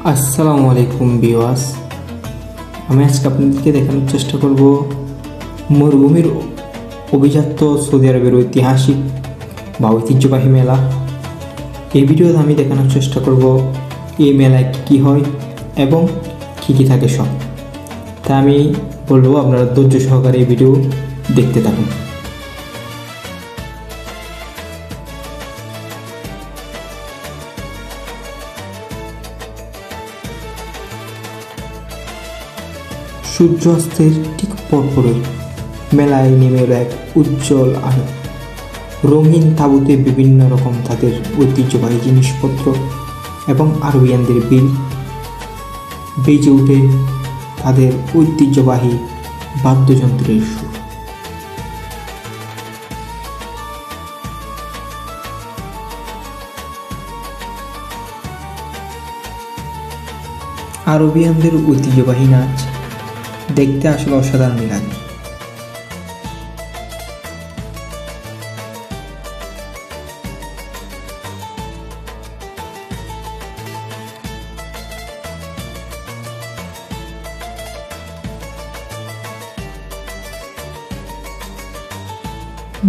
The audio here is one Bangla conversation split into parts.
আসসালামু আলাইকুম ভিউয়ার্স। আমি আজকে আপনাদেরকে দেখানোর চেষ্টা করব মরুভূমির অভিজাত সৌদি আরবের ঐতিহাসিক বা ঐতিহ্যবাহী মেলা। এই ভিডিওতে আমি দেখানোর চেষ্টা করব এই মেলায় কী হয় এবং কী থাকে সব। তা আমি বলবো আপনারা ধৈর্য সহকারে এই ভিডিও দেখতে থাকুন। সূর্যাস্তের ঠিক পরপরই মেলায় নেমে এলো এক উজ্জ্বল আলো। রঙিন তাঁবুতে বিভিন্ন রকম তাদের ঐতিহ্যবাহী জিনিসপত্র এবং আরবিয়ানদের বিল বেজে উঠে তাদের ঐতিহ্যবাহী বাদ্যযন্ত্রের সুর। আরবিয়ানদের ঐতিহ্যবাহী নাচ দেখতে আসলে অসাধারণ লাগে।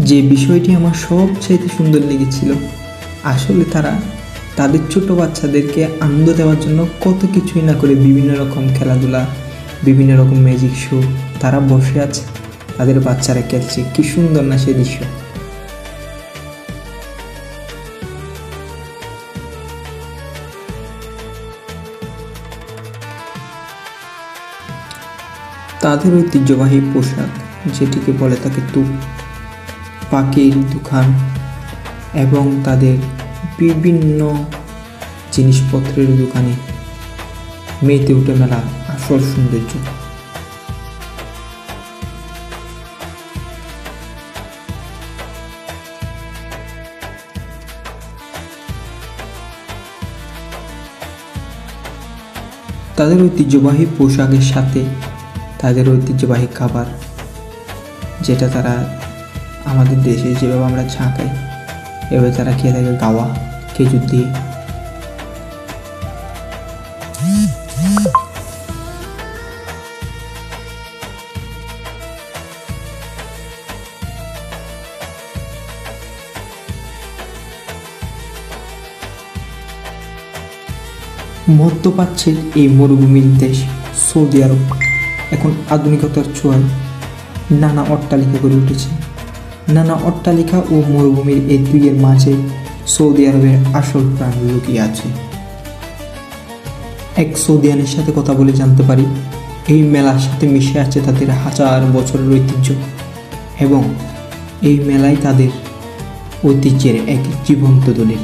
যে বিষয়টি আমার সবচাইতে সুন্দর লেগেছিল, আসলে তারা তাদের ছোট বাচ্চাদেরকে আনন্দ দেওয়ার জন্য কত কিছুই না করে বিভিন্ন রকম খেলাধুলা, বিভিন্ন রকম ম্যাজিক শো, তারা বসে আছে, তাদের বাচ্চারা খেলছে। কি সুন্দর না সে দৃশ্য। তাদের ঐতিহ্যবাহী পোশাক, যেটিকে বলে থাকে তুপ, পাখির দোকান এবং তাদের বিভিন্ন জিনিসপত্রের দোকানে মেতে উঠে মেলা আসল সৌন্দর্য। তাদের ঐতিহ্যবাহী পোশাকের সাথে তাদের ঐতিহ্যবাহী খাবার, যেটা তারা আমাদের দেশে যেভাবে আমরা চা খাই, এভাবে তারা খেয়ে থাকে গাওয়া, খেজুর দিয়ে। মধ্যপ্রাচ্যের এই মরুভূমির দেশ সৌদি আরব এখন আধুনিকতার ছোঁয়ায় নানা অট্টালিকা গড়ে উঠেছে। নানা অট্টালিকা ও মরুভূমির এই দুইয়ের মাঝে সৌদি আরবের আসল প্রাণ লুকিয়ে আছে। এক সৌদিয়ানের সাথে কথা বলে জানতে পারি, এই মেলার সাথে মিশে আছে তাদের হাজার বছরের ঐতিহ্য এবং এই মেলায় তাদের ঐতিহ্যের এক জীবন্ত দলিল।